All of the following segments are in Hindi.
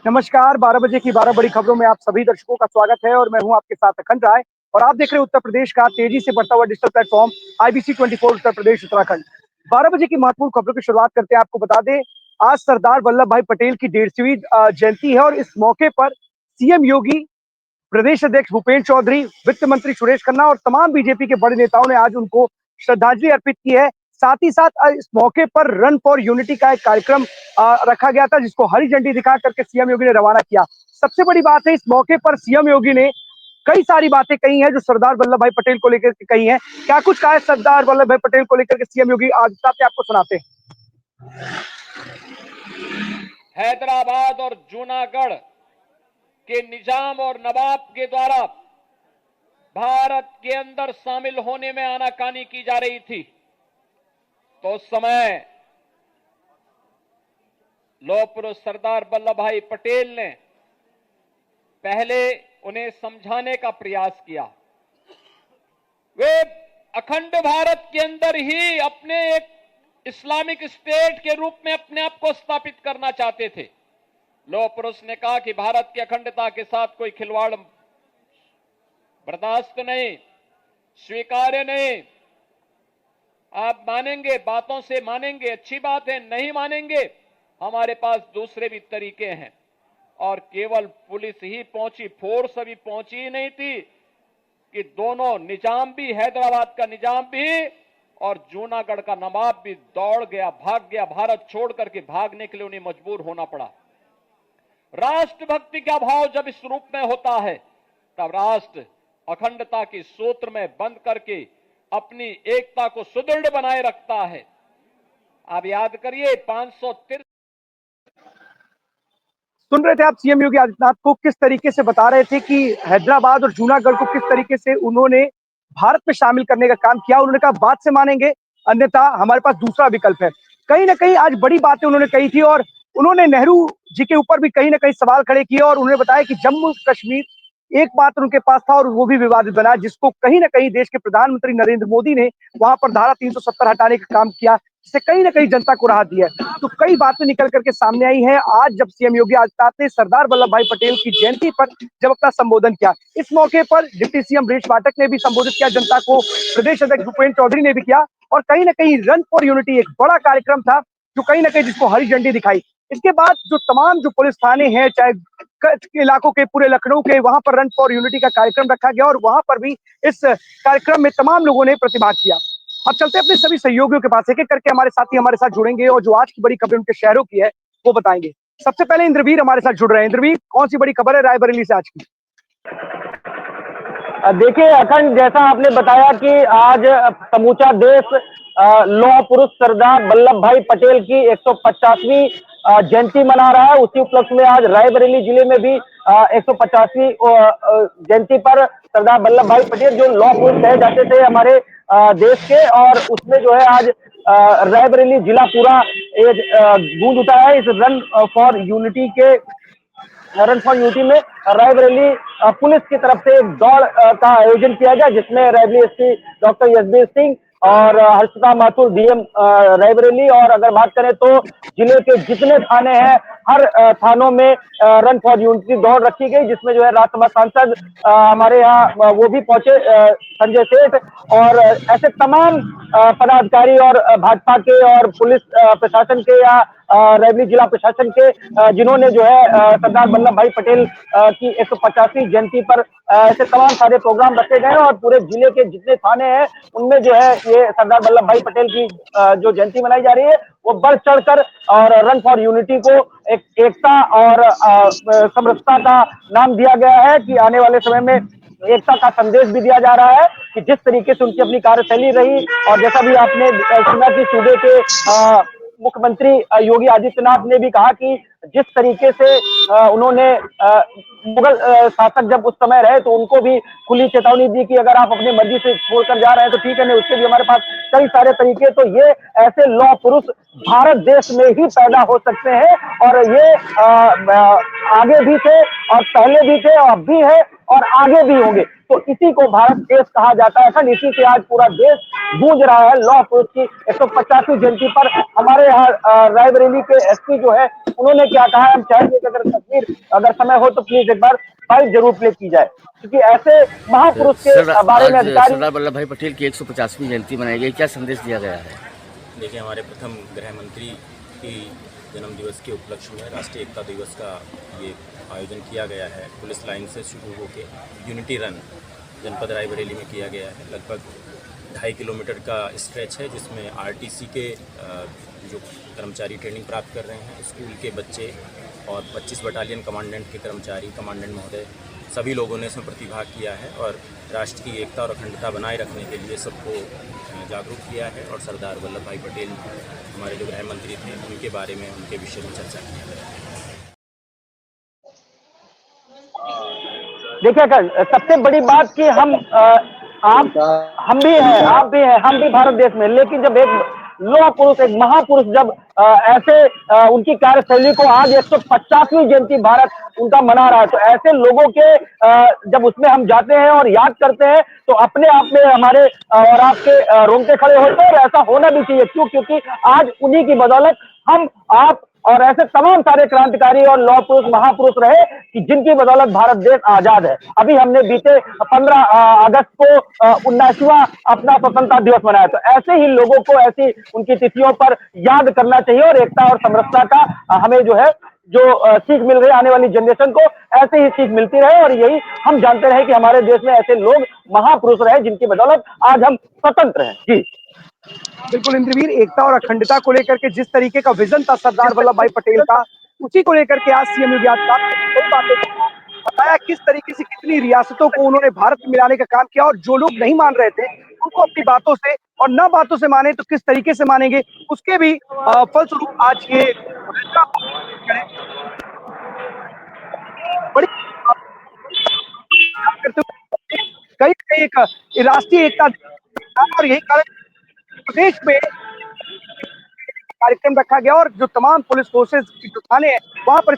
नमस्कार, 12 बजे की 12 बड़ी खबरों में आप सभी दर्शकों का स्वागत है और मैं हूं आपके साथ अखंड राय। और आप देख रहे हैं उत्तर प्रदेश का तेजी से बढ़ता हुआ digital platform IBC 24 Uttar Pradesh Uttarakhand. 12 बजे की महत्वपूर्ण खबरों की शुरुआत करते हैं। आपको बता दें, आज सरदार वल्लभ भाई पटेल की 150वीं जयंती है और इस मौके पर सीएम योगी, प्रदेश अध्यक्ष भूपेंद्र चौधरी, वित्त मंत्री सुरेश खन्ना और तमाम बीजेपी के बड़े नेताओं ने आज उनको श्रद्धांजलि अर्पित की है। साथ ही साथ इस मौके पर रन फॉर यूनिटी का एक कार्यक्रम रखा गया था, जिसको हरी झंडी दिखा करके सीएम योगी ने रवाना किया। सबसे बड़ी बात है, इस मौके पर सीएम योगी ने कई सारी बातें कही हैं जो सरदार वल्लभ भाई पटेल को लेकर के कही हैं। क्या कुछ कहा है सरदार वल्लभ भाई पटेल को लेकर के सीएम योगी, आज आपको सुनाते हैं। हैदराबाद और जूनागढ़ के निजाम और नवाब के द्वारा भारत के अंदर शामिल होने में आनाकानी की जा रही थी, तो उस समय लौह पुरुष सरदार वल्लभ भाई पटेल ने पहले उन्हें समझाने का प्रयास किया। वे अखंड भारत के अंदर ही अपने एक इस्लामिक स्टेट के रूप में अपने आप को स्थापित करना चाहते थे। लौह पुरुष ने कहा कि भारत की अखंडता के साथ कोई खिलवाड़ बर्दाश्त नहीं, स्वीकार्य नहीं। आप मानेंगे, बातों से मानेंगे, अच्छी बात है, नहीं मानेंगे, हमारे पास दूसरे भी तरीके हैं। और केवल पुलिस ही पहुंची, फोर्स अभी पहुंची ही नहीं थी कि दोनों निजाम भी, हैदराबाद का निजाम भी और जूनागढ़ का नवाब भी दौड़ गया, भाग गया। भारत छोड़ करके भागने के लिए उन्हें मजबूर होना पड़ा। राष्ट्रभक्ति का भाव जब इस रूप में होता है, तब राष्ट्र अखंडता के सूत्र में बंद करके अपनी एकता को सुदृढ़ बनाए रखता है। आप याद करिए, 563 सुन रहे थे आप सीएम योगी आदित्यनाथ को किस तरीके से बता रहे थे कि हैदराबाद और जूनागढ़ को किस तरीके से उन्होंने भारत में शामिल करने का काम किया। उन्होंने कहा बात से मानेंगे, अन्यथा हमारे पास दूसरा विकल्प है। कहीं ना कहीं आज बड़ी बातें उन्होंने कही थी और उन्होंने नेहरू जी के ऊपर भी कहीं ना कहीं सवाल खड़े किए और उन्होंने बताया कि जम्मू कश्मीर एक बात उनके पास था और वो भी विवादित बना, जिसको कहीं ना कहीं देश के प्रधानमंत्री नरेंद्र मोदी ने वहां पर धारा 370 हटाने का काम किया, जिससे कहीं ना कहीं जनता को राहत दी है। तो कई बातें निकल करके सामने आई हैं आज जब सीएम योगी आदित्यनाथ ने सरदार वल्लभ भाई पटेल की जयंती पर जब अपना संबोधन किया। इस मौके पर डिप्टी सीएम बृजेश पाठक ने भी संबोधित किया जनता को, प्रदेश अध्यक्ष भूपेंद्र चौधरी ने भी किया और कहीं ना कहीं रन फॉर यूनिटी एक बड़ा कार्यक्रम था जो कहीं ना कहीं जिसको हरी झंडी दिखाई। इसके बाद जो तमाम जो पुलिस थाने हैं, चाहे इलाकों के, पूरे लखनऊ के, वहां पर रन फॉर यूनिटी का कार्यक्रम रखा गया और वहां पर भी इस कार्यक्रम में तमाम लोगों ने प्रतिभाग किया। अब चलते अपने सभी सहयोगियों के पास, एक एक करके हमारे साथी हमारे साथ जुड़ेंगे और जो आज की बड़ी खबरें उनके शहरों की है वो बताएंगे। सबसे पहले इंद्रवीर हमारे साथ जुड़ रहे हैं। इंद्रवीर, कौन सी बड़ी खबर है रायबरेली से आज की? देखिए अखंड, जैसा आपने बताया कि आज समूचा देश लौह पुरुष सरदार वल्लभ भाई पटेल की 150वीं जयंती मना रहा है। उसी उपलक्ष्य में आज रायबरेली जिले में भी 150वीं जयंती पर सरदार वल्लभ भाई पटेल जो लौह पुरुष कहे जाते थे हमारे देश के, और उसमें जो है आज रायबरेली जिला पूरा गूंज उठा है। इस रन फॉर यूनिटी में रायबरेली पुलिस की तरफ से एक दौड़ का आयोजन किया गया, जिसमें रायबरेली एसपी डॉक्टर यशबीर सिंह और हर्षिता माथुर डीएम रायबरेली, और अगर बात करें तो जिले के जितने थाने हैं हर थानों में रन फॉर यूनिटी दौड़ रखी गई, जिसमें जो है राज्यसभा सांसद हमारे यहाँ वो भी पहुंचे, संजय सेठ, और ऐसे तमाम पदाधिकारी और भाजपा के और पुलिस प्रशासन के या रायबरेली जिला प्रशासन के जिन्होंने जो है सरदार वल्लभ भाई पटेल की 150वीं जयंती पर ऐसे तमाम सारे प्रोग्राम रखे गए और पूरे जिले के जितने थाने हैं उनमें जो है ये सरदार वल्लभ भाई पटेल की जो जयंती मनाई जा रही है वो बढ़ चढ़कर, और रन फॉर यूनिटी को एक एकता और समरसता का नाम दिया गया है कि आने वाले समय में एकता का संदेश भी दिया जा रहा है कि जिस तरीके से उनकी अपनी कार्यशैली रही, और जैसा भी आपने सुना कि सूबे के मुख्यमंत्री योगी आदित्यनाथ ने भी कहा कि जिस तरीके से उन्होंने मुगल शासक जब उस समय रहे तो उनको भी खुली चेतावनी दी कि अगर आप अपनी मर्जी से छोड़कर जा रहे हैं तो ठीक है, नहीं उसके भी हमारे पास कई सारे तरीके। तो ये ऐसे लौह पुरुष भारत देश में ही पैदा हो सकते हैं और ये आगे भी थे और पहले भी थे और अब भी है और आगे भी होंगे। तो इसी को भारत देश कहा जाता है। अखंड इसी से आज पूरा देश गूंज रहा है। लौह पुरुष की 150वीं जयंती पर हमारे यहाँ रायबरेली के एसपी जो है उन्होंने क्या कहा है, हम चाहेंगे कि अगर तस्वीर अगर समय हो तो प्लीज एक बार फाइल जरूर प्ले की जाए, क्योंकि ऐसे महापुरुष के बारे में आज अधिकारी। सरदार वल्लभ भाई पटेल की 150वीं जयंती मनाई गई, क्या संदेश दिया गया है? देखिए, हमारे प्रथम गृह मंत्री की जन्म दिवस के उपलक्ष्य में राष्ट्रीय एकता दिवस का ये आयोजन किया गया है। पुलिस लाइन से शुरू होकर यूनिटी रन जनपद रायबरेली में किया गया है। लगभग 2.5 किलोमीटर का स्ट्रेच है, जिसमें आरटीसी के जो कर्मचारी ट्रेनिंग प्राप्त कर रहे हैं, स्कूल के बच्चे और 25 बटालियन कमांडेंट के कर्मचारी, कमांडेंट महोदय, सभी लोगों ने इसमें प्रतिभाग किया है और राष्ट्र की एकता और अखंडता बनाए रखने के लिए सबको जागरूक किया है। और सरदार वल्लभ भाई पटेल हमारे जो गृह मंत्री थे, उनके बारे में, उनके विषय में चर्चा की है। देखिए, सबसे बड़ी बात कि हम हम भी हैं, आप भी हैं, हम भी भारत देश में, लेकिन जब एक लौह पुरुष, एक महापुरुष जब ऐसे उनकी कार्यशैली को आज 150वीं जयंती भारत उनका मना रहा है, तो ऐसे लोगों के जब उसमें हम जाते हैं और याद करते हैं तो अपने आप में हमारे और आपके रोंगटे खड़े होते हैं। और ऐसा होना भी चाहिए, क्यों? क्योंकि आज उन्हीं की बदौलत हम, आप और ऐसे तमाम सारे क्रांतिकारी और लौह पुरुष, महापुरुष रहे कि जिनकी बदौलत भारत देश आजाद है। अभी हमने बीते 15 अगस्त को 19वां अपना स्वतंत्रता दिवस मनाया, तो ऐसे ही लोगों को ऐसी उनकी तिथियों पर याद करना चाहिए और एकता और समरसता का हमें जो है जो सीख मिल रही है, आने वाली जनरेशन को ऐसे ही सीख मिलती रहे और यही हम जानते रहे कि हमारे देश में ऐसे लोग महापुरुष रहे जिनकी बदौलत आज हम स्वतंत्र हैं। जी बिल्कुल इंद्रवीर, एकता और अखंडता को लेकर के जिस तरीके का विजन था सरदार वल्लभ भाई पटेल का, उसी को लेकर के आज सीएम योगी आदित्यनाथ ने बातें बताया किस तरीके से कितनी रियासतों को उन्होंने भारत में मिलाने का काम किया और जो लोग नहीं मान रहे थे उनको अपनी बातों से और न बातों से माने तो किस तरीके से मानेंगे, उसके भी फलस्वरूप आज ये बड़ी करते हुए कई कई एक राष्ट्रीय एकता और यही कारण प्रदेश में कार्यक्रम रखा गया और जो तमाम पुलिस फोर्सेज की जो थाने हैं वहां पर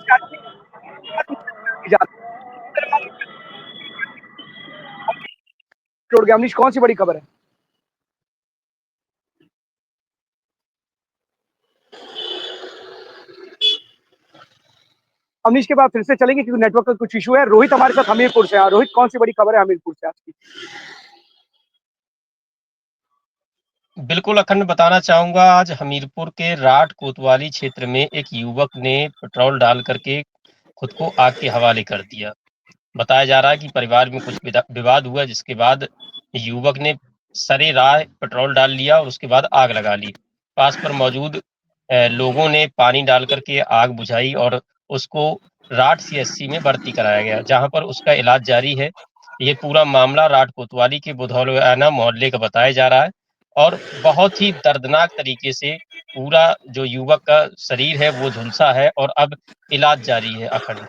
जोड़ गया। अमनीश, कौन सी बड़ी खबर है? अमनीश के बाद फिर से चलेंगे क्योंकि नेटवर्क का कुछ इशू है। रोहित हमारे साथ हमीरपुर से है। रोहित, कौन सी बड़ी खबर है हमीरपुर से आज की? बिल्कुल अखंड बताना चाहूंगा, आज हमीरपुर के राठ कोतवाली क्षेत्र में एक युवक ने पेट्रोल डाल करके खुद को आग के हवाले कर दिया। बताया जा रहा है कि परिवार में कुछ विवाद हुआ, जिसके बाद युवक ने सरेराह पेट्रोल डाल लिया और उसके बाद आग लगा ली। पास पर मौजूद लोगों ने पानी डाल करके आग बुझाई और उसको राठ सीएचसी में भर्ती कराया गया, जहां पर उसका इलाज जारी है। ये पूरा मामला राठ कोतवाली के बुधौलियाना मोहल्ले का बताया जा रहा है और बहुत ही दर्दनाक तरीके से पूरा जो युवक का शरीर है वो झुलसा है और अब इलाज जारी है। अखंड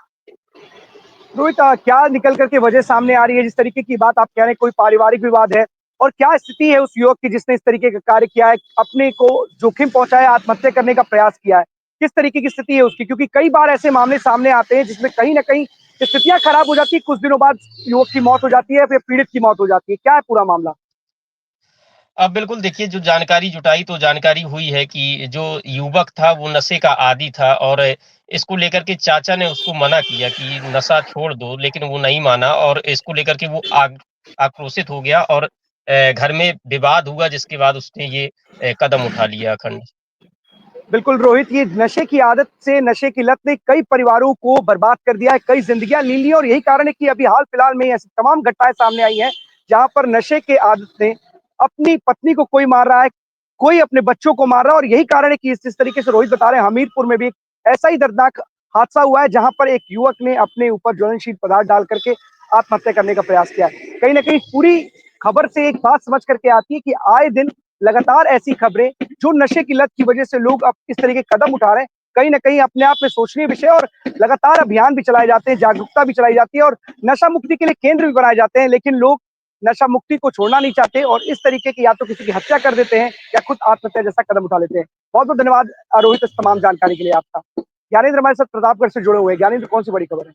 रोहित, क्या निकल करके वजह सामने आ रही है? जिस तरीके की बात आप कह रहे हैं, कोई पारिवारिक विवाद है और क्या स्थिति है उस युवक की जिसने इस तरीके का कार्य किया है, अपने को जोखिम पहुंचाया, आत्महत्या करने का प्रयास किया है? किस तरीके की स्थिति है उसकी? क्योंकि कई बार ऐसे मामले सामने आते हैं जिसमें कहीं ना कहीं स्थितियां खराब हो जाती है, कुछ दिनों बाद युवक की मौत हो जाती है, फिर पीड़ित की मौत हो जाती है। क्या है पूरा मामला? अब बिल्कुल देखिए, जो जानकारी जुटाई तो जानकारी हुई है कि जो युवक था वो नशे का आदी था और इसको लेकर के चाचा ने उसको मना किया कि नशा छोड़ दो, लेकिन वो नहीं माना और इसको लेकर के वो आक्रोशित हो गया और घर में विवाद हुआ, जिसके बाद उसने ये कदम उठा लिया। अखंड बिल्कुल रोहित, ये नशे की आदत से, नशे की लत ने कई परिवारों को बर्बाद कर दिया है, कई जिंदगियां ली ली और यही कारण है कि अभी हाल फिलहाल में ऐसी तमाम घटनाएं सामने आई हैं जहां पर नशे के आदत ने अपनी पत्नी को कोई मार रहा है, कोई अपने बच्चों को मार रहा है और यही कारण है कि इस तरीके से रोहित बता रहे हैं हमीरपुर में भी ऐसा ही दर्दनाक हादसा हुआ है जहां पर एक युवक ने अपने ऊपर ज्वलनशील पदार्थ डाल करके आत्महत्या करने का प्रयास किया है। कहीं ना कहीं पूरी खबर से एक बात समझ करके आती है कि आए दिन लगातार ऐसी खबरें जो नशे की लत की वजह से लोग अब इस तरह के कदम उठा रहे हैं, कहीं ना कहीं अपने आप में सोचनीय विषय और लगातार अभियान भी चलाए जाते हैं, जागरूकता भी चलाई जाती है और नशा मुक्ति के लिए केंद्र भी बनाए जाते हैं, लेकिन लोग नशा मुक्ति को छोड़ना नहीं चाहते और इस तरीके की या तो किसी की हत्या कर देते हैं या खुद आत्महत्या जैसा कदम उठा लेते हैं। बहुत बहुत धन्यवाद रोहित इस तमाम जानकारी के लिए आपका। ज्ञानेंद्र हमारे साथ प्रतापगढ़ से जुड़े हुए हैं। ज्ञानेंद्र, कौन सी बड़ी खबर है?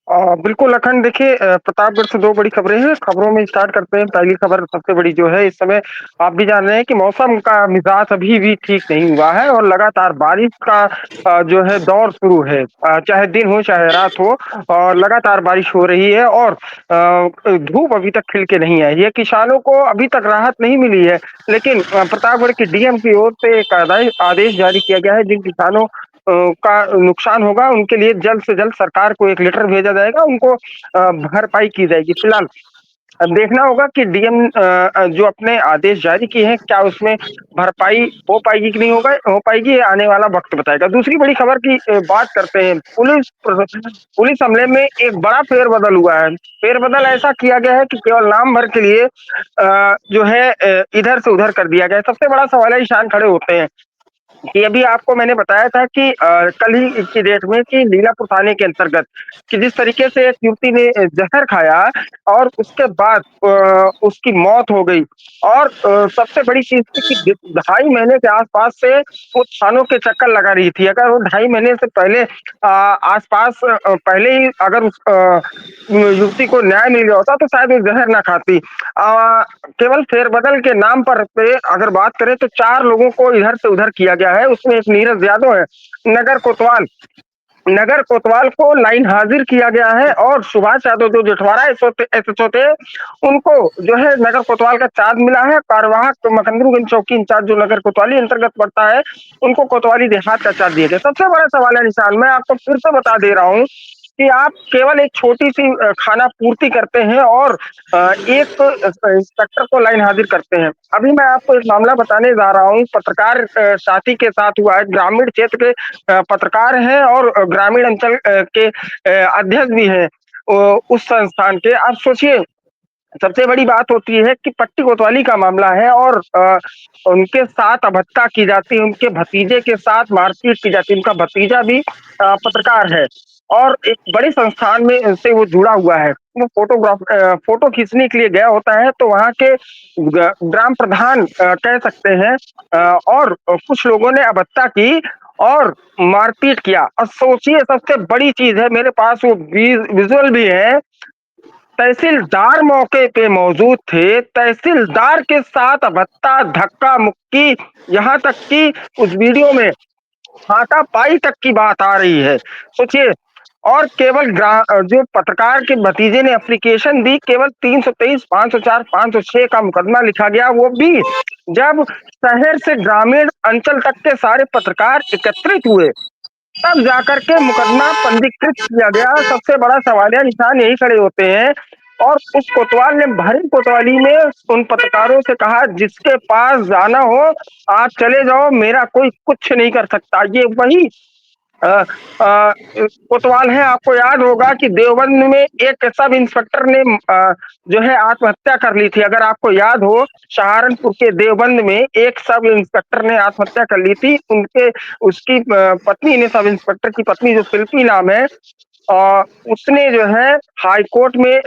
बिल्कुल अखंड देखिए प्रतापगढ़ से 2 बड़ी खबरें हैं। खबरों में स्टार्ट करते हैं। पहली खबर सबसे बड़ी जो है इस समय आप भी जान रहे हैं कि मौसम का मिजाज अभी भी ठीक नहीं हुआ है और लगातार बारिश का जो है दौर शुरू है। चाहे दिन हो चाहे रात हो और लगातार बारिश हो रही है और धूप अभी तक खिल के नहीं आई है। किसानों को अभी तक राहत नहीं मिली है, लेकिन प्रतापगढ़ की डीएम की ओर से एक आदेश जारी किया गया है। जिन किसानों का नुकसान होगा उनके लिए जल्द से जल्द सरकार को एक लेटर भेजा जाएगा, उनको भरपाई की जाएगी। फिलहाल अब देखना होगा कि डीएम जो अपने आदेश जारी किए हैं क्या उसमें भरपाई हो पाएगी कि नहीं होगा हो पाएगी, ये आने वाला वक्त बताएगा। दूसरी बड़ी खबर की बात करते हैं। पुलिस हमले में एक बड़ा फेरबदल हुआ है। फेरबदल ऐसा किया गया है कि केवल नाम भर के लिए जो है इधर से उधर कर दिया गया है। सबसे बड़ा सवाल है, निशान खड़े होते हैं कि अभी आपको मैंने बताया था कि कल ही की डेट में कि लीलापुर थाने के अंतर्गत कि जिस तरीके से एक युवती ने जहर खाया और उसके बाद उसकी मौत हो गई और सबसे बड़ी चीज थी कि 2.5 महीने के आसपास से वो थानों के चक्कर लगा रही थी। अगर वो 2.5 महीने से पहले आसपास पहले ही अगर उस युवती को न्याय मिल गया होता तो शायद वो जहर ना खाती। केवल फेरबदल के नाम पर पे अगर बात करें तो 4 लोगों को इधर से उधर किया गया है। उसमें एक नीरज यादव है। नगर कोतवाल नगर कोतवाल को लाइन हाजिर किया गया है और सुभाष यादव जो जेठवाड़ा एसएचओ थे उनको जो है नगर कोतवाल का चार्ज मिला है। कार्यवाहक मकंदरूगंज चौकी इंचार्ज जो नगर कोतवाली अंतर्गत पड़ता है उनको कोतवाली देहात का चार्ज दिया गया। सबसे बड़ा सवाल है निशान, मैं आपको फिर से बता दे रहा हूँ कि आप केवल एक छोटी सी खाना पूर्ति करते हैं और एक इंस्पेक्टर को लाइन हाजिर करते हैं। अभी मैं आपको एक मामला बताने जा रहा हूँ, पत्रकार साथी के साथ हुआ है। ग्रामीण क्षेत्र के पत्रकार हैं और ग्रामीण अंचल के अध्यक्ष भी हैं उस संस्थान के। आप सोचिए, सबसे बड़ी बात होती है कि पट्टी कोतवाली का मामला है और उनके साथ अभद्रता की जाती है, उनके भतीजे के साथ मारपीट की जाती है। उनका भतीजा भी पत्रकार है और एक बड़े संस्थान में से वो जुड़ा हुआ है। वो फोटो खींचने के लिए गया होता है तो वहाँ के ग्राम प्रधान कह सकते हैं और कुछ लोगों ने अभद्रता की और मारपीट किया। और सोचिए, सबसे बड़ी चीज है, मेरे पास वो विजुअल भी है। तहसीलदार मौके पे मौजूद थे। तहसीलदार के साथ भत्ता धक्का मुक्की, यहाँ तक कि उस वीडियो में हाथापाई तक की बात आ रही है। सोचिए, और केवल जो पत्रकार के भतीजे ने एप्लीकेशन दी, केवल 323, 504, 506 का मुकदमा लिखा गया, वो भी जब शहर से ग्रामीण अंचल तक के सारे पत्रकार एकत्रित हुए तब जाकर के मुकदमा पंजीकृत किया गया। सबसे बड़ा सवालिया निशान यही खड़े होते हैं। और उस कोतवाल ने भरी कोतवाली में उन पत्रकारों से कहा, जिसके पास जाना हो आप चले जाओ, मेरा कोई कुछ नहीं कर सकता। ये वही अ, कोतवाल है। आपको याद होगा कि देवबंद में एक सब इंस्पेक्टर ने जो है आत्महत्या कर ली थी। अगर आपको याद हो, सहारनपुर के देवबंद में एक सब इंस्पेक्टर ने आत्महत्या कर ली थी। उनके उसकी पत्नी ने, सब इंस्पेक्टर की पत्नी जो शिल्पी नाम है, उसने जो है हाई कोर्ट में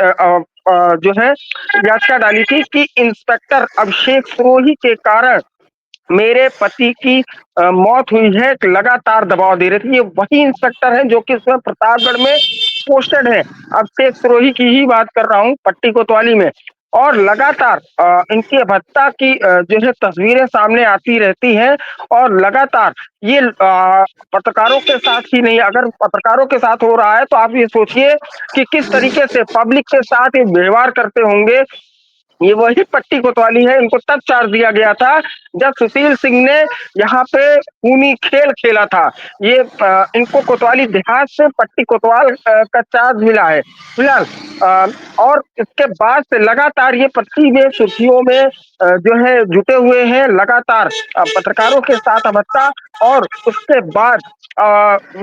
जो है याचिका डाली थी कि इंस्पेक्टर अभिषेक सिरोही के कारण मेरे पति की मौत हुई है, लगातार दबाव दे रहे थे। ये वही इंस्पेक्टर है जो कि इसमें प्रतापगढ़ में पोस्टेड है। अभिषेक सिरोही की ही बात कर रहा हूँ, पट्टी कोतवाली में। और लगातार इनकी भत्ता की जो है तस्वीरें सामने आती रहती हैं और लगातार ये पत्रकारों के साथ ही नहीं, अगर पत्रकारों के साथ हो रहा है तो आप ये सोचिए कि किस तरीके से पब्लिक के साथ ये व्यवहार करते होंगे। ये वही पट्टी कोतवाली है। इनको तब चार्ज दिया गया था जब सुशील सिंह ने यहाँ पे खूनी खेल खेला था। ये इनको कोतवाली देहात से पट्टी कोतवाल का चार्ज मिला है फिलहाल। और इसके बाद से लगातार ये पट्टी में सुर्खियों में जो है जुटे हुए हैं। लगातार पत्रकारों के साथ अभद्रता और उसके बाद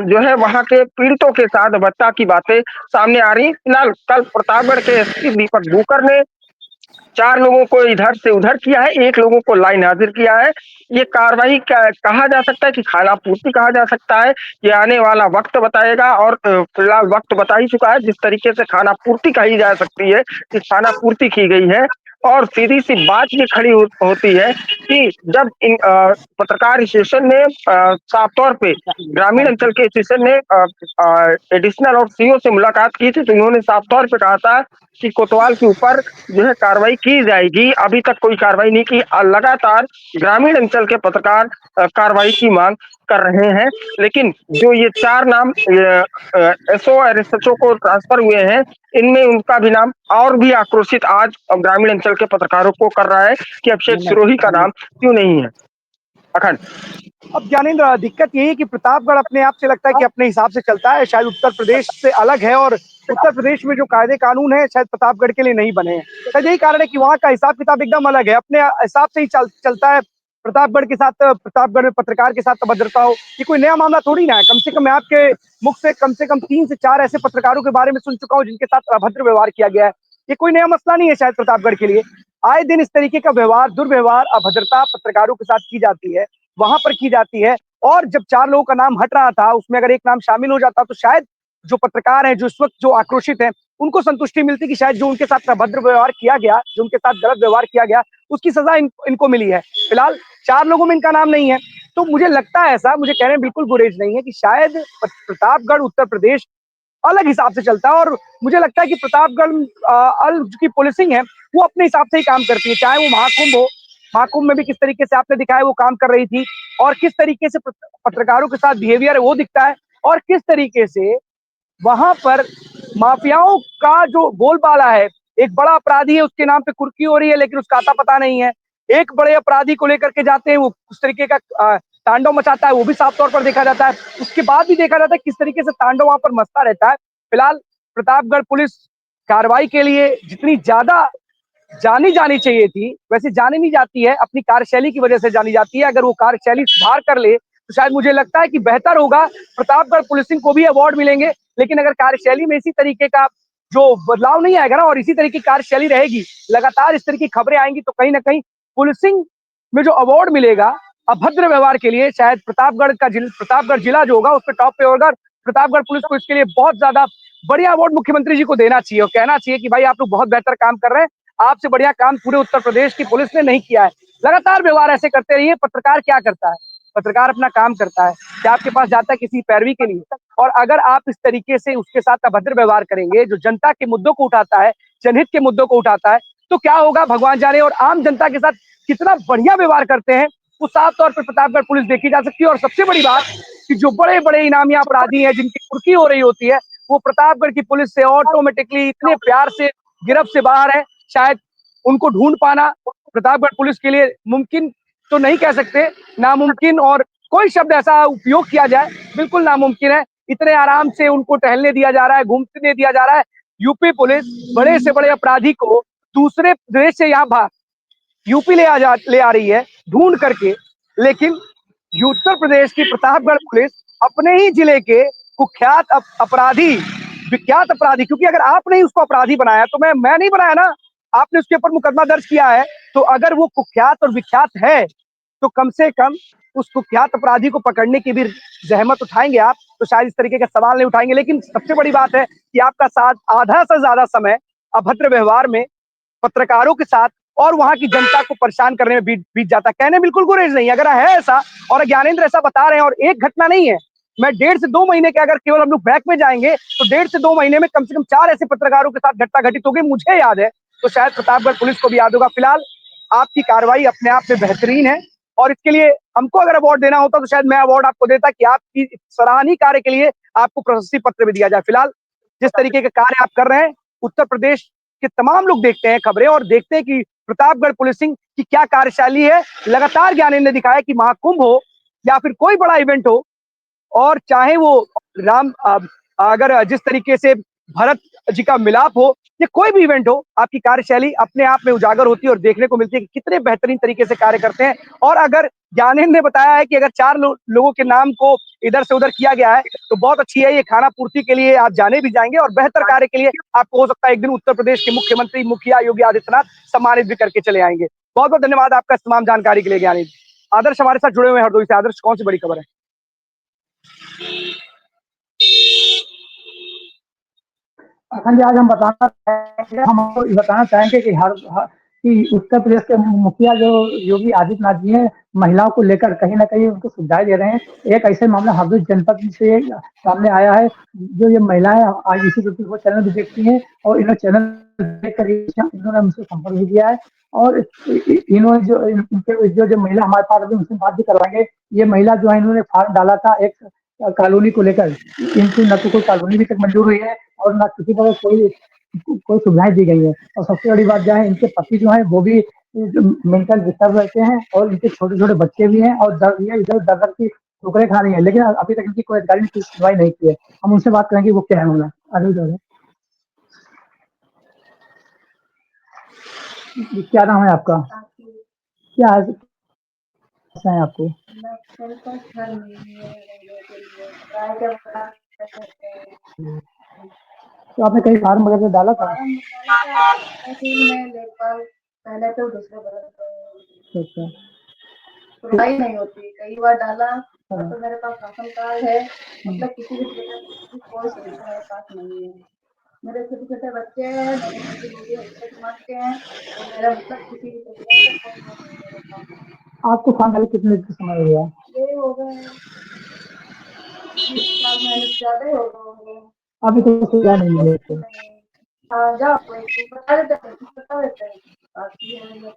जो है वहां के पीड़ितों के साथ अभद्रता की बातें सामने आ रही। फिलहाल कल प्रतापगढ़ के एसपी दीपक बूकर ने 4 लोगों को इधर से उधर किया है, 1 लोगों को लाइन हाजिर किया है। ये कार्रवाई कहा जा सकता है कि खानापूर्ति कहा जा सकता है। ये आने वाला वक्त बताएगा और फिलहाल वक्त बता ही चुका है। जिस तरीके से खानापूर्ति कही जा सकती है कि खानापूर्ति की गई है और सीधी सी बात ये खड़ी होती है कि जब इन पत्रकार स्टेशन ने साफ तौर पे ग्रामीण अंचल के स्टेशन ने एडिशनल और सीओ से मुलाकात की थी, तो इन्होंने साफ तौर पे कहा था कि कोतवाल के ऊपर जो है कार्रवाई की जाएगी। अभी तक कोई कार्रवाई नहीं की। लगातार ग्रामीण अंचल के पत्रकार कार्रवाई की मांग कर रहे हैं, लेकिन जो ये 4 नाम एसओ और एसएचओ को ट्रांसफर हुए हैं, इनमें उनका भी नाम और भी आक्रोशित आज ग्रामीण अंचल के पत्रकारों को कर रहा है कि अभिषेक सिरोही का नाम क्यों नहीं है। अखंड। अब ज्ञानेंद्र, दिक्कत यही है कि प्रतापगढ़ अपने आप से लगता है कि अपने हिसाब से चलता है, शायद उत्तर प्रदेश से अलग है, और उत्तर प्रदेश में जो कायदे कानून है शायद प्रतापगढ़ के लिए नहीं बने हैं। शायद यही कारण है कि वहाँ का हिसाब किताब एकदम अलग है, अपने हिसाब से ही चलता है। प्रतापगढ़ के साथ, प्रतापगढ़ में पत्रकार के साथ अभद्रता हो, ये कोई नया मामला थोड़ी ना है। कम से कम मैं आपके मुख से कम 3 से 4 ऐसे पत्रकारों के बारे में सुन चुका हूँ जिनके साथ अभद्र व्यवहार किया गया है। ये कोई नया मसला नहीं है शायद प्रतापगढ़ के लिए। आए दिन इस तरीके का व्यवहार, दुर्व्यवहार, अभद्रता पत्रकारों के साथ की जाती है, वहां पर की जाती है। और जब 4 लोगों का नाम हट रहा था, उसमें अगर एक नाम शामिल हो जाता तो शायद जो पत्रकार हैं, जो इस वक्त जो आक्रोशित हैं, उनको संतुष्टि मिलती कि शायद जो उनके साथ अभद्र व्यवहार किया गया, जो उनके साथ गलत व्यवहार किया गया, उसकी सजा इनको मिली है। फिलहाल 4 लोगों में इनका नाम नहीं है, तो मुझे लगता है ऐसा, मुझे कहने में बिल्कुल गुरेज नहीं है कि शायद प्रतापगढ़ उत्तर प्रदेश अलग हिसाब से चलता है। और मुझे लगता है कि प्रतापगढ़ की पुलिसिंग है वो अपने हिसाब से ही काम करती है, चाहे वो महाकुंभ हो। महाकुंभ में भी किस तरीके से आपने दिखाया वो काम कर रही थी, और किस तरीके से पत्रकारों के साथ बिहेवियर है वो दिखता है, और किस तरीके से वहां पर माफियाओं का जो बोलबाला है, एक बड़ा अपराधी है उसके नाम पे कुर्की हो रही है लेकिन उसका आता पता नहीं है। एक बड़े अपराधी को लेकर के जाते हैं, वो उस तरीके का तांडव मचाता है, वो भी साफ तौर पर देखा जाता है। उसके बाद भी देखा जाता है किस तरीके से तांडव वहां पर मचता रहता है। फिलहाल प्रतापगढ़ पुलिस कार्रवाई के लिए जितनी ज्यादा जानी जानी चाहिए थी, वैसे जानी नहीं जाती है, अपनी कार्यशैली की वजह से जानी जाती है। अगर वो कार्यशैली सुधार कर ले तो शायद मुझे लगता है कि बेहतर होगा, प्रतापगढ़ पुलिसिंग को भी अवार्ड मिलेंगे। लेकिन अगर कार्यशैली में इसी तरीके का जो बदलाव नहीं आएगा ना, और इसी तरीके की कार्यशैली रहेगी, लगातार इस तरह की खबरें आएंगी, तो कहीं ना कहीं पुलिसिंग में जो अवार्ड मिलेगा अभद्र व्यवहार के लिए, शायद प्रतापगढ़ जिला जो होगा उस पर टॉप पे होगा। प्रतापगढ़ पुलिस को इसके लिए बहुत ज्यादा बढ़िया अवार्ड मुख्यमंत्री जी को देना चाहिए, और कहना चाहिए कि भाई आप लोग बहुत बेहतर काम कर रहे हैं, आपसे बढ़िया काम पूरे उत्तर प्रदेश की पुलिस ने नहीं किया है। लगातार व्यवहार ऐसे करते रहिए। पत्रकार क्या करता है? पत्रकार अपना काम करता है, क्या आपके पास जाता है किसी पैरवी के लिए? और अगर आप इस तरीके से उसके साथ अभद्र व्यवहार करेंगे, जो जनता के मुद्दों को उठाता है, जनहित के मुद्दों को उठाता है, तो क्या होगा भगवान जाने। और आम जनता के साथ कितना बढ़िया व्यवहार करते हैं वो साफ तौर पर प्रतापगढ़ पुलिस देखी जा सकती है। और सबसे बड़ी बात कि जो बड़े बड़े इनामी अपराधी हैं, जिनकी कुर्की हो रही होती है, वो प्रतापगढ़ की पुलिस से ऑटोमेटिकली इतने प्यार से गिरफ्त से बाहर है। शायद उनको ढूंढ पाना प्रतापगढ़ पुलिस के लिए मुमकिन तो नहीं कह सकते, नामुमकिन, और कोई शब्द ऐसा उपयोग किया जाए बिल्कुल नामुमकिन है। इतने आराम से उनको टहलने दिया जा रहा है, घूमने दिया जा रहा है। यूपी पुलिस बड़े से बड़े अपराधी को दूसरे देश से यहाँ यूपी ले आ रही है ढूंढ करके, लेकिन उत्तर प्रदेश की प्रतापगढ़ पुलिस अपने ही जिले के कुख्यात अपराधी, विख्यात अपराधी, क्योंकि अगर आपने ही उसको अपराधी बनाया तो मैं नहीं बनाया ना, आपने उसके ऊपर मुकदमा दर्ज किया है, तो अगर वो कुख्यात और विख्यात है तो कम से कम उस कुख्यात अपराधी को पकड़ने की भी जहमत उठाएंगे आप, तो शायद इस तरीके का सवाल नहीं उठाएंगे। लेकिन सबसे बड़ी बात है कि आपका साथ आधा से ज्यादा समय अभद्र व्यवहार में, पत्रकारों के साथ और वहां की जनता को परेशान करने में बीत जाता है। कहने बिल्कुल गुरेज नहीं, अगर है ऐसा और ज्ञानेंद्र ऐसा बता रहे हैं, और एक घटना नहीं है, मैं 1.5 से 2 महीने के अगर केवल हम लोग बैक में जाएंगे तो 1.5 से 2 महीने में कम से कम 4 ऐसे पत्रकारों के साथ घटना घटित हो गई, मुझे याद है, तो शायद प्रतापगढ़ पुलिस को भी याद होगा। फिलहाल आपकी कार्रवाई अपने आप में बेहतरीन है, और इसके लिए हमको अगर अवार्ड देना होता तो शायद मैं अवार्ड आपको देता कि आपकी सराहनीय कार्य के लिए आपको प्रशस्ति पत्र भी दिया जाए। फिलहाल जिस तरीके के कार्य आप कर रहे हैं, उत्तर प्रदेश के तमाम लोग देखते हैं खबरें और देखते हैं कि प्रतापगढ़ पुलिसिंग की क्या कार्यशैली है। लगातार ज्ञानेंद्र ने दिखाया कि महाकुंभ हो या फिर कोई बड़ा इवेंट हो, और चाहे वो अगर जिस तरीके से भरत जी का मिलाप हो या कोई भी इवेंट हो, आपकी कार्यशैली अपने आप में उजागर होती है और देखने को मिलती है कि कितने बेहतरीन तरीके से कार्य करते हैं। और अगर ज्ञानेंद्र ने बताया है कि अगर 4 लोगों के नाम को इधर से उधर किया गया है तो बहुत अच्छी है, ये खाना पूर्ति के लिए आप जाने भी जाएंगे और बेहतर कार्य के लिए आपको हो सकता है एक दिन उत्तर प्रदेश के मुख्यमंत्री मुखिया योगी आदित्यनाथ सम्मानित भी करके चले आएंगे। बहुत बहुत धन्यवाद आपका तमाम जानकारी के लिए ज्ञानेंद्र। आदर्श हमारे साथ जुड़े हुए हैं हरदोई से। आदर्श, कौन सी बड़ी खबर है? अखंड, आज हम बताना चाहेंगे कि कि उत्तर प्रदेश के मुखिया जो योगी आदित्यनाथ जी हैं, महिलाओं को लेकर कहीं न कहीं उनको सुविधाएँ दे रहे हैं। एक ऐसे मामला हरदोई जनपद से सामने आया है, जो ये महिलाएँ आईबीसी 24 चैनल भी देखती हैं और इन्होंने चैनल देखकर इन्होंने हमसे संपर्क भी किया है और इन्होंने जो महिला हमारे पास अभी उनसे बात भी करवाएँगे। ये महिला जो है इन्होंने फॉर्म डाला था एक कॉलोनी को लेकर, इनको न तो कोई कॉलोनी अभी तक मंजूर हुई है और ना किसी तरह कोई सुविधाएँ दी गई हैं। और सबसे बड़ी बात जो है, इनके पति जो हैं वो भी मेंटल डिस्टर्ब रहते हैं और इनके छोटे-छोटे बच्चे भी हैं और ये इधर दर-दर की ठोकरें खा रही हैं, लेकिन अभी तक इनकी कोई अधिकारी ने कुछ सुनवाई नहीं की है। हम उनसे बात करेंगे वो क्या है मामला। आगे बढ़ें। क्या नाम है आपका? क्या समस्या है आपको? तो आपने कहीं फॉर्म वगैरह डाला था? पहले तो दूसरे बरस अच्छा। सुनवाई नहीं होती, कई बार डाला तो मेरे पास राशन कार्ड है, मतलब किसी भी प्रकार की कोई सुविधा मेरे पास नहीं है। मेरे छोटे-छोटे बच्चे हैं, समाज के हैं, तो मेरा मतलब किसी भी प्रकार का कोई वो नहीं है मेरे पास। आपको फॉर्म डाले कितने समय हो गया? ये हो गए 4 महीने से ज़्यादा ही हो गए। अभी तो सुविधा नहीं मिली आपको? हाँ, जाओ कोई बता देते हैं, बता देते हैं। बाकी है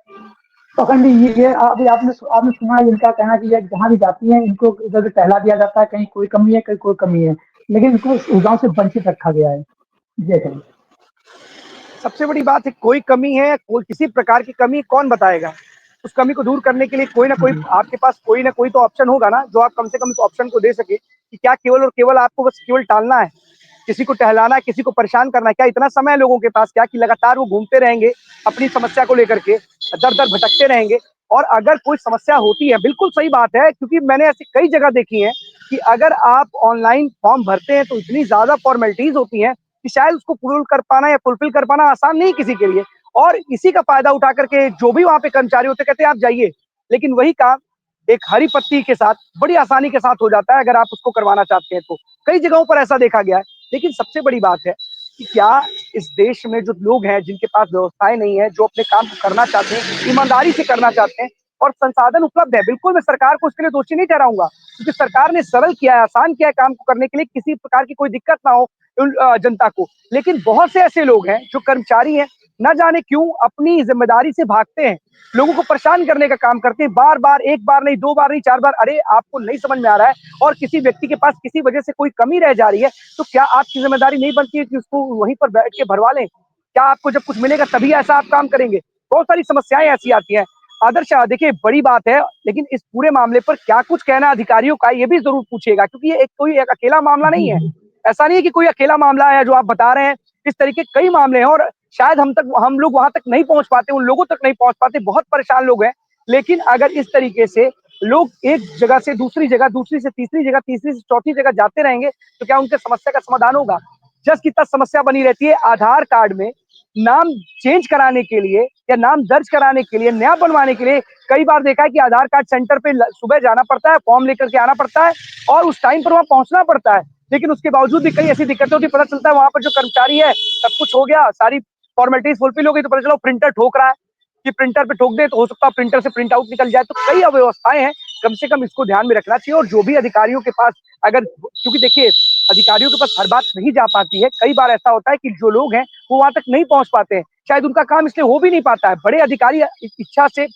तो अखंड ये अभी आपने सुना है इनका कहना कि ये जहाँ भी जाती हैं इनको इधर टहला दिया जाता है, कहीं कोई कमी है, कहीं कोई कमी है, लेकिन इनको सुविधाओं से वंचित रखा गया है। जी कहिए। सबसे बड़ी बात है, कोई कमी है, कोई किसी प्रकार की कमी कौन बताएगा? उस कमी को दूर करने के लिए कोई ना कोई आपके पास कोई ना कोई तो ऑप्शन होगा ना, जो आप कम से कम इस ऑप्शन को दे सके कि क्या केवल और केवल आपको बस केवल टालना है, किसी को टहलाना है, किसी को परेशान करना है। क्या इतना समय है लोगों के पास क्या कि लगातार वो घूमते रहेंगे अपनी समस्या को लेकर के, दर-दर भटकते रहेंगे? और अगर कोई समस्या होती है, बिल्कुल सही बात है, क्योंकि मैंने ऐसी कई जगह देखी है कि अगर आप ऑनलाइन फॉर्म भरते हैं तो इतनी ज़्यादा फॉर्मेलिटीज़ होती हैं कि शायद उसको पूर्ण कर पाना या फुलफिल कर पाना आसान नहीं किसी के लिए। और इसी का फायदा उठा करके जो भी वहाँ पे कर्मचारी होते कहते हैं आप जाइए, लेकिन वही काम एक हरी पत्ती के साथ बड़ी आसानी के साथ हो जाता है अगर आप उसको करवाना चाहते हैं तो। कई जगहों पर ऐसा देखा गया है। लेकिन सबसे बड़ी बात है कि क्या इस देश में जो लोग हैं जिनके पास व्यवस्थाएं नहीं है, जो अपने काम को करना चाहते हैं, ईमानदारी से करना चाहते हैं और संसाधन उपलब्ध है, बिल्कुल मैं सरकार को इसके लिए दोषी नहीं ठहराऊंगा, क्योंकि सरकार ने सरल किया है, आसान किया है काम को करने के लिए, किसी प्रकार की कोई दिक्कत ना हो जनता को। लेकिन बहुत से ऐसे लोग हैं जो कर्मचारी हैं, न जाने क्यों अपनी जिम्मेदारी से भागते हैं, लोगों को परेशान करने का काम करते हैं, बार बार, एक बार नहीं, 2 बार नहीं, 4 बार। अरे आपको नहीं समझ में आ रहा है और किसी व्यक्ति के पास किसी वजह से कोई कमी रह जा रही है, तो क्या आपकी जिम्मेदारी नहीं बनती है कि उसको वहीं पर बैठ के भरवा लें? क्या आपको जब कुछ मिलेगा तभी ऐसा आप काम करेंगे? बहुत सारी समस्याएं ऐसी आती हैं। आदर्श देखिए बड़ी बात है, लेकिन इस पूरे मामले पर क्या कुछ कहना अधिकारियों का ये भी जरूर पूछिएगा, क्योंकि ये एक अकेला मामला नहीं है। ऐसा नहीं है कि कोई अकेला मामला है जो आप बता रहे हैं, इस तरीके कई मामले हैं और शायद हम लोग वहां तक नहीं पहुंच पाते, उन लोगों तक नहीं पहुंच पाते, बहुत परेशान लोग हैं। लेकिन अगर इस तरीके से लोग एक जगह से दूसरी जगह, दूसरी से तीसरी जगह, तीसरी से चौथी जगह जाते रहेंगे तो क्या उनके समस्या का समाधान होगा? जस्ट कितना समस्या बनी रहती है आधार कार्ड में नाम चेंज कराने के लिए या नाम दर्ज कराने के लिए, नया बनवाने के लिए। कई बार देखा है कि आधार कार्ड सेंटर पे सुबह जाना पड़ता है, फॉर्म लेकर के आना पड़ता है और उस टाइम पर वहां पहुंचना पड़ता है, लेकिन उसके बावजूद भी कई ऐसी दिक्कतें होती, पता चलता है वहां पर जो कर्मचारी है सब कुछ हो गया, सारी फॉर्मेलिटीज फुलफिल हो गई, तो पता चला प्रिंटर ठोक रहा है कि प्रिंटर पे ठोक दे तो हो सकता है प्रिंटर से प्रिंट आउट निकल जाए। तो कई अव्यवस्थाएं हैं, कम से कम इसको ध्यान में रखना चाहिए। और जो भी अधिकारियों के पास अगर, क्योंकि देखिए अधिकारियों के पास हर बात नहीं जा पाती है, कई बार ऐसा होता है कि जो लोग हैं वो वहां तक नहीं पहुंच पाते हैं, शायद उनका काम इसलिए हो भी नहीं पाता है। बड़े अधिकारी इच्छा से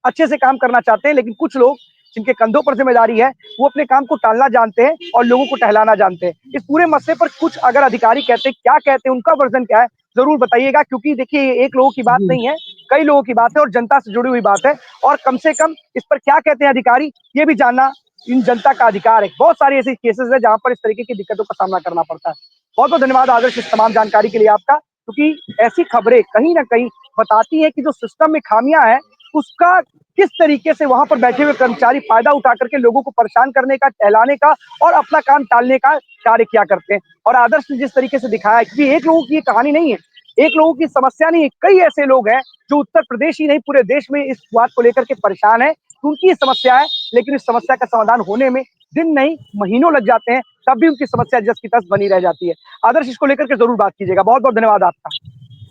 अच्छे से काम करना चाहते हैं, लेकिन कुछ लोग जिनके कंधों पर जिम्मेदारी है वो अपने काम को टालना जानते हैं और लोगों को टहलाना जानते हैं। इस पूरे मसले पर कुछ अगर अधिकारी कहते हैं, क्या कहते हैं, उनका वर्जन क्या है, जरूर बताइएगा, क्योंकि देखिए एक लोगों की बात नहीं है, कई लोगों की बात है और जनता से जुड़ी हुई बात है। और कम से कम इस पर क्या कहते हैं अधिकारी, ये भी जानना इन जनता का अधिकार है। बहुत सारी ऐसी केसेस है जहां पर इस तरीके की दिक्कतों का सामना करना पड़ता है। बहुत बहुत धन्यवाद आदर्श इस तमाम जानकारी के लिए आपका, क्योंकि ऐसी खबरें कहीं ना कहीं बताती है कि जो सिस्टम में खामियां हैं उसका किस तरीके से वहां पर बैठे हुए कर्मचारी फायदा उठा करके लोगों को परेशान करने का, टहलाने का और अपना काम टालने का कार्य किया करते हैं। और आदर्श ने जिस तरीके से दिखाया है, क्योंकि एक लोगों की ये कहानी नहीं है, एक लोगों की समस्या नहीं है, कई ऐसे लोग हैं जो उत्तर प्रदेश ही नहीं पूरे देश में इस बात को लेकर के परेशान है, उनकी ये समस्या है, लेकिन इस समस्या का समाधान होने में दिन नहीं महीनों लग जाते हैं, तब भी उनकी समस्या जस की तस बनी रह जाती है। आदर्श इसको लेकर के जरूर बात कीजिएगा। बहुत बहुत धन्यवाद आपका।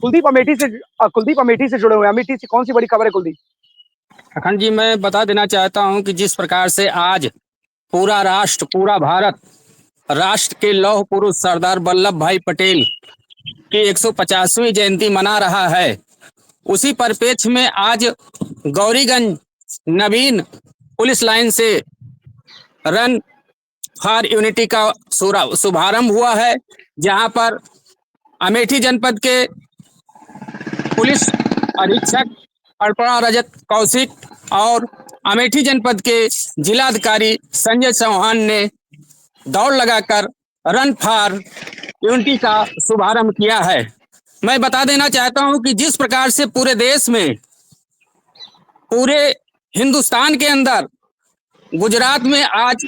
कुलदीप अमेठी से जुड़े हुए हैं। अमेठी से कौन सी बड़ी खबर है कुलदीप? अखंड जी, मैं बता देना चाहता हूं कि जिस प्रकार से आज पूरा राष्ट्र, पूरा भारत राष्ट्र के लौह पुरुष सरदार वल्लभ भाई पटेल की 150वीं जयंती मना रहा है, उसी परिप्रेक्ष्य में आज गौरीगंज नवीन पुलिस लाइन से रन फॉर यूनिटी का शुभारंभ हुआ है, जहां पर अमेठी जनपद के पुलिस अधीक्षक अर्पणा रजत कौशिक और अमेठी जनपद के जिलाधिकारी संजय चौहान ने दौड़ लगाकर रन फॉर यूनिटी का शुभारंभ किया है। मैं बता देना चाहता हूं कि जिस प्रकार से पूरे देश में, पूरे हिंदुस्तान के अंदर, गुजरात में आज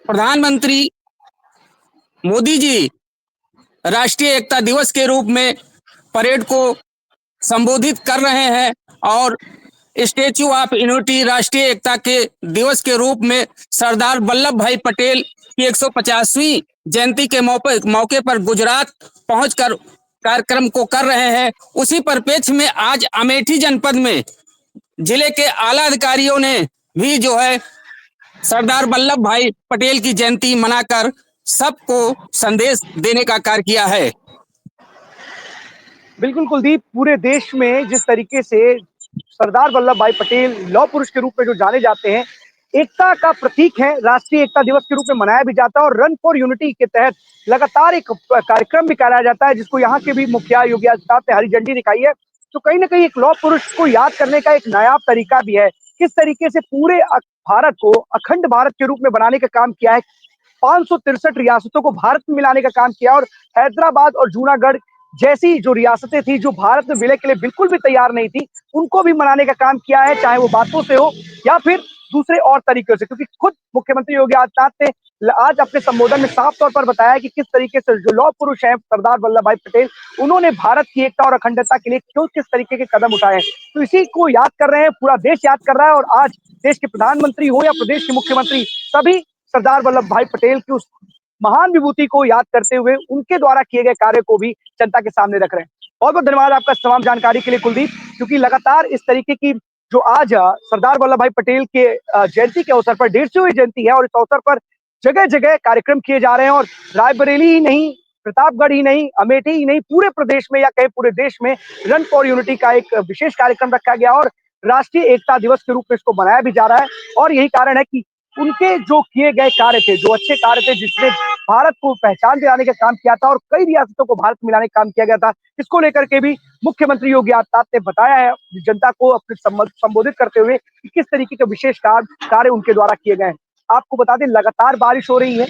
प्रधानमंत्री मोदी जी राष्ट्रीय एकता दिवस के रूप में परेड को संबोधित कर रहे हैं और स्टैच्यू ऑफ यूनिटी राष्ट्रीय एकता के दिवस के रूप में सरदार वल्लभ भाई पटेल की 150वीं जयंती के मौके पर गुजरात पहुंचकर कार्यक्रम को कर रहे हैं। उसी परिप्रेक्ष्य में आज अमेठी जनपद में जिले के आला अधिकारियों ने भी जो है सरदार वल्लभ भाई पटेल की जयंती मनाकर सबको संदेश देने का कार्य किया है। बिल्कुल कुलदीप, पूरे देश में जिस तरीके से सरदार वल्लभ भाई पटेल लौह पुरुष के रूप में जो जाने जाते हैं, एकता का प्रतीक है, राष्ट्रीय एकता दिवस के रूप में मनाया भी जाता है और रन फॉर यूनिटी के तहत लगातार एक कार्यक्रम भी कराया जाता है, जिसको यहाँ के भी मुखिया योगी आदित्यनाथ ने हरी झंडी दिखाई है। तो कहीं ना कहीं एक लौह पुरुष को याद करने का एक नायाब तरीका भी है। किस तरीके से पूरे भारत को अखंड भारत के रूप में बनाने का काम किया है, 563 रियासतों को भारत में मिलाने का काम किया और हैदराबाद और जूनागढ़ जैसी जो रियासतें थी जो भारत में विलय के लिए बिल्कुल भी तैयार नहीं थी, उनको भी मनाने का काम किया है, चाहे वो बातों से हो या फिर दूसरे और तरीकों से। क्योंकि खुद मुख्यमंत्री योगी आदित्यनाथ ने आज अपने संबोधन में साफ तौर पर बताया कि किस तरीके से जो लौह पुरुष हैं सरदार वल्लभ भाई पटेल, उन्होंने भारत की एकता और अखंडता के लिए क्यों किस तरीके के कदम उठाए हैं। तो इसी को याद कर रहे हैं, पूरा देश याद कर रहा है और आज देश के प्रधानमंत्री हो या प्रदेश के मुख्यमंत्री, सभी सरदार वल्लभ भाई पटेल की उस महान विभूति को याद करते हुए उनके द्वारा किए गए कार्य को भी जनता के सामने रख रहे हैं। बहुत बहुत धन्यवाद आपका तमाम जानकारी के लिए कुलदीप, क्योंकि लगातार इस तरीके की जो आज सरदार वल्लभ भाई पटेल के जयंती के अवसर पर 150वीं जयंती है और इस अवसर पर जगह जगह कार्यक्रम किए जा रहे हैं और रायबरेली ही नहीं, प्रतापगढ़ ही नहीं, अमेठी ही नहीं, पूरे प्रदेश में या कहीं पूरे देश में रन फॉर यूनिटी का एक विशेष कार्यक्रम रखा गया और राष्ट्रीय एकता दिवस के रूप में इसको मनाया भी जा रहा है। और यही कारण है कि उनके जो किए गए कार्य थे, जो अच्छे कार्य थे, जिसने भारत को पहचान दिलाने का काम किया था और कई रियासतों को भारत में मिलाने का काम किया गया था, इसको लेकर के भी मुख्यमंत्री योगी आदित्यनाथ ने बताया है जनता को अपने संबोधित करते हुए कि किस तरीके के विशेष कार्य उनके द्वारा किए गए हैं। आपको बता दें, लगातार बारिश हो रही है,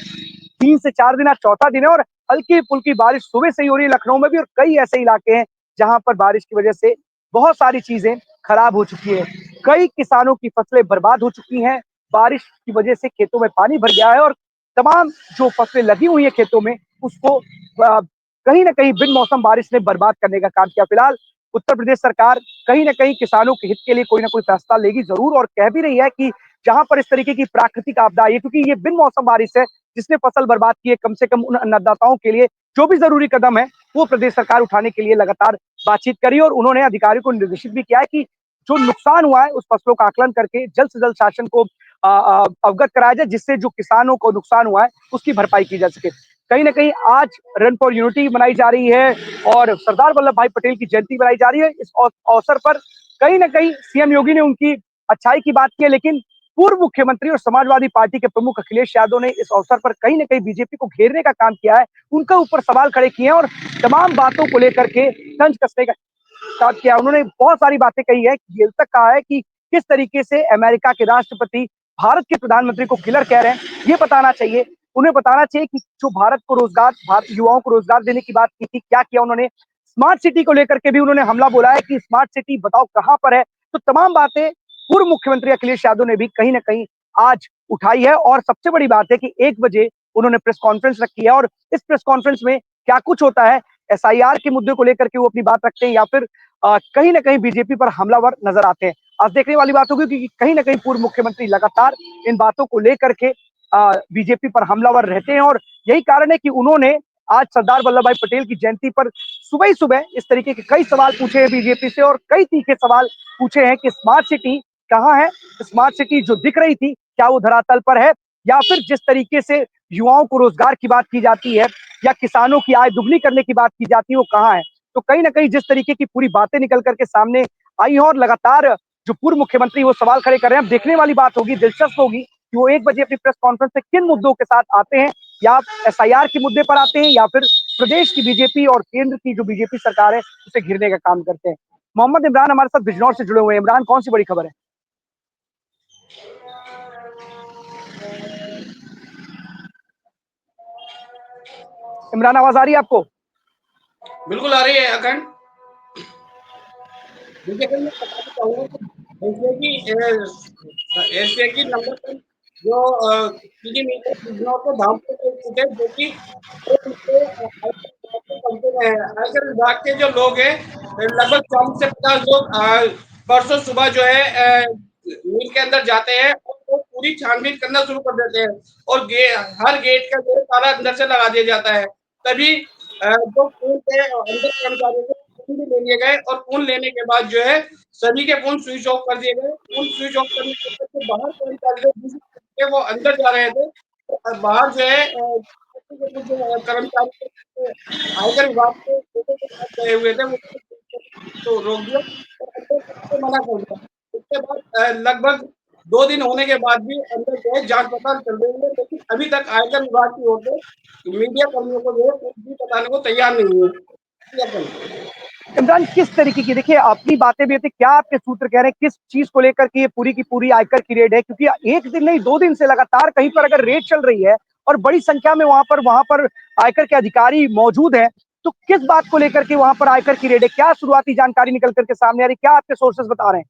3 से 4 दिन, आज चौथा दिन है और हल्की फुल्की बारिश सुबह से ही हो रही है लखनऊ में भी, और कई ऐसे इलाके हैं जहां पर बारिश की वजह से बहुत सारी चीजें खराब हो चुकी है। कई किसानों की फसलें बर्बाद हो चुकी हैं, बारिश की वजह से खेतों में पानी भर गया है और तमाम जो फसलें लगी हुई है खेतों में उसको कहीं ना कहीं बिन मौसम बारिश ने बर्बाद करने का काम किया। फिलहाल उत्तर प्रदेश सरकार कहीं ना कहीं किसानों के हित के लिए कोई ना कोई फैसला लेगी जरूर और कह भी रही है कि जहां पर इस तरीके की प्राकृतिक आपदा आई है, क्योंकि ये बिन मौसम बारिश है जिसने फसल बर्बाद की है, कम से कम उन अन्नदाताओं के लिए जो भी जरूरी कदम है वो प्रदेश सरकार उठाने के लिए लगातार बातचीत करी और उन्होंने अधिकारियों को निर्देशित भी किया है कि जो नुकसान हुआ है उस फसलों का आकलन करके जल्द से जल्द शासन को अवगत कराया जाए, जिससे जो किसानों को नुकसान हुआ है उसकी भरपाई की जा सके। कहीं ना कहीं आज रन फॉर यूनिटी मनाई जा रही है और सरदार वल्लभ भाई पटेल की जयंती मनाई जा रही है। इस अवसर पर कहीं ना कहीं सीएम योगी ने उनकी अच्छाई की बात की है, लेकिन पूर्व मुख्यमंत्री और समाजवादी पार्टी के प्रमुख अखिलेश यादव ने इस अवसर पर कहीं ना कहीं बीजेपी को घेरने का काम किया है, उनके ऊपर सवाल खड़े किए हैं और तमाम बातों को लेकर के तंज कसने का काम किया। उन्होंने बहुत सारी बातें कही है, ये तक कहा है कि किस तरीके से अमेरिका के राष्ट्रपति भारत के प्रधानमंत्री को किलर कह रहे हैं, ये बताना चाहिए। उन्हें बताना चाहिए कि जो भारत को रोजगार, भारत युवाओं को रोजगार देने की बात की थी, क्या किया उन्होंने। स्मार्ट सिटी को लेकर के भी उन्होंने हमला बोला है कि स्मार्ट सिटी बताओ कहां पर है। तो तमाम बातें पूर्व मुख्यमंत्री अखिलेश यादव ने भी कहीं ना कहीं आज उठाई है और सबसे बड़ी बात है कि 1 बजे उन्होंने प्रेस कॉन्फ्रेंस रखी है और इस प्रेस कॉन्फ्रेंस में क्या कुछ होता है, एसआईआर के मुद्दे को लेकर के वो अपनी बात रखते हैं या फिर कहीं ना कहीं बीजेपी पर हमलावर नजर आते हैं। आज देखने वाली बात होगी कि कहीं ना कहीं पूर्व मुख्यमंत्री लगातार इन बातों को लेकर के बीजेपी पर हमलावर रहते हैं और यही कारण है कि उन्होंने आज सरदार वल्लभ भाई पटेल की जयंती पर सुबह ही सुबह इस तरीके के कई सवाल पूछे हैं बीजेपी से और कई तीखे सवाल पूछे हैं कि स्मार्ट सिटी कहाँ है, स्मार्ट सिटी जो दिख रही थी क्या वो धरातल पर है, या फिर जिस तरीके से युवाओं को रोजगार की बात की जाती है या किसानों की आय दुगनी करने की बात की जाती है वो कहाँ है। तो कहीं ना कहीं जिस तरीके की पूरी बातें निकल करके सामने आई हैं और लगातार जो पूर्व मुख्यमंत्री वो सवाल खड़े कर रहे हैं, अब देखने वाली बात होगी, दिलचस्प होगी कि वो 1 बजे अपनी प्रेस कॉन्फ्रेंस में किन मुद्दों के साथ आते हैं, या एसआईआर के मुद्दे पर आते हैं या फिर प्रदेश की बीजेपी और केंद्र की जो बीजेपी सरकार है उसे घिरने का काम करते हैं। मोहम्मद इमरान हमारे साथ बिजनौर से जुड़े हुए हैं। इमरान, कौन सी बड़ी खबर है? इमरान, आवाज आ रही है आपको? बिल्कुल आ रही है अखंड। देखिए, अगर मैं बताना चाहूंगा कि एसए की नंबर पर जो पीजी मीटर बिजनौर को धामपुर के फुटेज जो कि आयकर विभाग के जो लोग हैं लगभग 40 से 50 लोग परसों सुबह जो है मिल के अंदर जाते हैं और वो पूरी छानबीन करना शुरू कर देते हैं और हर गेट का जो ताला अंदर से लगा दिया जाता है। तभी जो फोन थे अंदर कर्मचारियों को फोन भी ले लिए गए और फोन लेने के बाद जो है सभी के फोन स्विच ऑफ कर दिए गए। फोन स्विच ऑफ करने के बाद जो बाहर कर्मचारी वो अंदर जा रहे थे और बाहर जो है कुछ कर्मचारी आयकर विभाग के लोगों के साथ गए हुए थे वो तो रोक दिया और अंदर जाने से मना कर दिया। उसके बाद लगभग 2 दिन होने के बाद भी अंदर जो है जांच पड़ताल चल रही है, लेकिन अभी तक आयकर विभाग की ओर से मीडिया कर्मियों को जो है कुछ भी बताने को तैयार नहीं है। इमरान, किस तरीके की, देखिए अपनी बातें भी होती, क्या आपके सूत्र कह रहे हैं किस चीज को लेकर के ये पूरी की पूरी आयकर की रेड है? क्योंकि एक दिन नहीं 2 दिन से लगातार कहीं पर अगर रेड चल रही है और बड़ी संख्या में वहां पर आयकर के अधिकारी मौजूद हैं, तो किस बात को लेकर के वहां पर आयकर की रेड है? क्या शुरुआती जानकारी निकल करके सामने आ रही, क्या आपके सोर्सेस बता रहे हैं?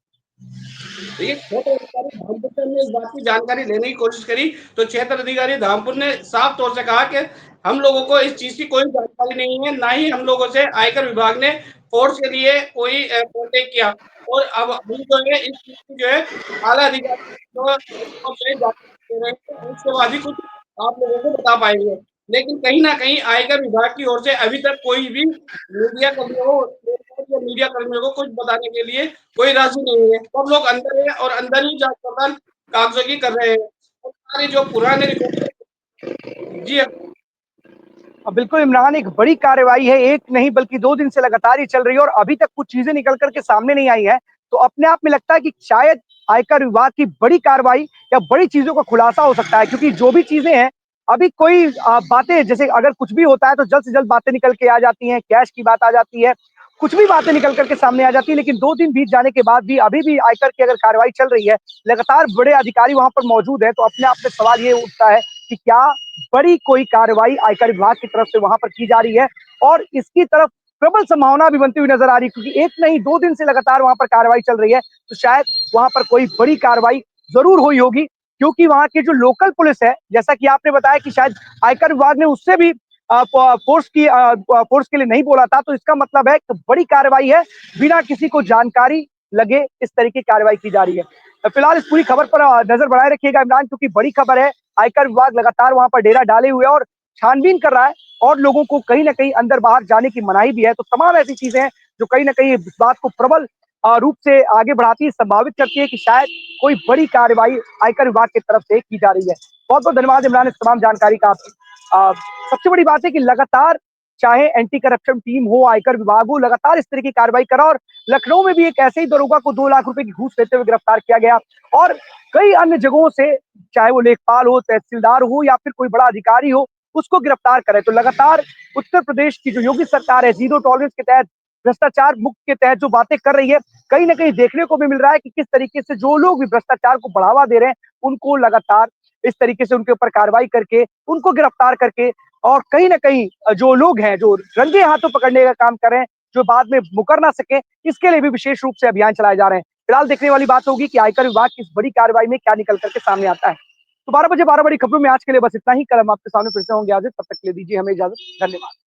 देखिए, क्षेत्र अधिकारी धामपुर से हमने इस बात की जानकारी लेने की कोशिश करी तो क्षेत्र अधिकारी धामपुर ने साफ तौर से कहा कि हम लोगों को इस चीज की कोई जानकारी नहीं है, ना ही हम लोगों से आयकर विभाग ने फोर्स के लिए कोई कॉन्टेक्ट किया और अब हम जो है इस चीज की जो है आला अधिकारी उसके बाद ही कुछ आप लोगों को बता पाएंगे। लेकिन कहीं ना कहीं आयकर विभाग की ओर से अभी तक कोई भी मीडिया कर्मियों को कुछ बताने के लिए कोई राजी नहीं है। सब लोग अंदर है और अंदर ही जांच पड़ताल कागजों की कर रहे हैं और सारे जो पुराने रिकॉर्ड जी बिल्कुल इमरान, एक बड़ी कार्रवाई है, एक नहीं बल्कि 2 दिन से लगातार ही चल रही है और अभी तक कुछ चीजें निकल करके सामने नहीं आई है। तो अपने आप में लगता है कि शायद आयकर विभाग की बड़ी कार्रवाई या बड़ी चीजों का खुलासा हो सकता है, क्योंकि जो भी चीजें हैं अभी कोई बातें, जैसे अगर कुछ भी होता है तो जल्द से जल्द बातें निकल के आ जाती हैं, कैश की बात आ जाती है, कुछ भी बातें निकल करके सामने आ जाती है, लेकिन 2 दिन बीत जाने के बाद भी अभी भी आयकर की अगर कार्रवाई चल रही है, लगातार बड़े अधिकारी वहां पर मौजूद है, तो अपने आप में सवाल ये उठता है कि क्या बड़ी कोई कार्रवाई आयकर विभाग की तरफ से वहां पर की जा रही है? और इसकी तरफ प्रबल संभावना भी बनती हुई नजर आ रही है, क्योंकि एक नहीं 2 दिन से लगातार वहां पर कार्रवाई चल रही है, तो शायद वहां पर कोई बड़ी कार्रवाई जरूर हुई होगी, क्योंकि वहां की जो लोकल पुलिस है, जैसा कि आपने बताया कि शायद आयकर विभाग ने उससे भी फोर्स के लिए नहीं बोला था, तो इसका मतलब है कि बड़ी कार्रवाई है, बिना किसी को जानकारी लगे इस तरीके की कार्रवाई की जा रही है। फिलहाल इस पूरी खबर पर नजर बनाए रखिएगा इमरान, क्योंकि बड़ी खबर है, आयकर विभाग लगातार वहां पर डेरा डाले हुए और छानबीन कर रहा है और लोगों को कहीं ना कहीं अंदर बाहर जाने की मनाही भी है। तो तमाम ऐसी चीजें हैं जो कहीं ना कहीं इस बात को प्रबल रूप से आगे बढ़ाती है, संभावित करती है कि शायद कोई बड़ी कार्रवाई आयकर विभाग की तरफ से की जा रही है। बहुत बहुत धन्यवाद इमरान इस तमाम जानकारी का आपकी। सबसे बड़ी बात है कि लगातार चाहे एंटी करप्शन टीम हो, आयकर विभाग हो, लगातार इस तरह की कार्रवाई करा और लखनऊ में भी एक ऐसे ही दरोगा को 2 लाख रुपए की घूस लेते हुए गिरफ्तार किया गया और कई अन्य जगहों से, चाहे वो लेखपाल हो, तहसीलदार हो या फिर कोई बड़ा अधिकारी हो, उसको गिरफ्तार करे। तो लगातार उत्तर प्रदेश की जो योगी सरकार है, जीरो टॉलरेंस के तहत, भ्रष्टाचार मुक्त के तहत जो बातें कर रही है, कहीं ना कहीं देखने को भी मिल रहा है कि किस तरीके से जो लोग भी भ्रष्टाचार को बढ़ावा दे रहे हैं, उनको लगातार इस तरीके से उनके ऊपर कार्रवाई करके, उनको गिरफ्तार करके, और कहीं ना कहीं जो लोग हैं जो रंगे हाथों पकड़ने का काम कर रहे हैं, जो बाद में मुकर ना सके, इसके लिए भी विशेष रूप से अभियान चलाए जा रहे हैं। फिलहाल देखने वाली बात होगी कि आयकर विभाग की इस बड़ी कार्रवाई में क्या निकल करके सामने आता है। तो 12 बजे 12 बड़ी खबरों में आज के लिए बस इतना ही। कल हम आपके सामने फिर से होंगे। तब तक के लिए दीजिए हमें इजाजत। धन्यवाद।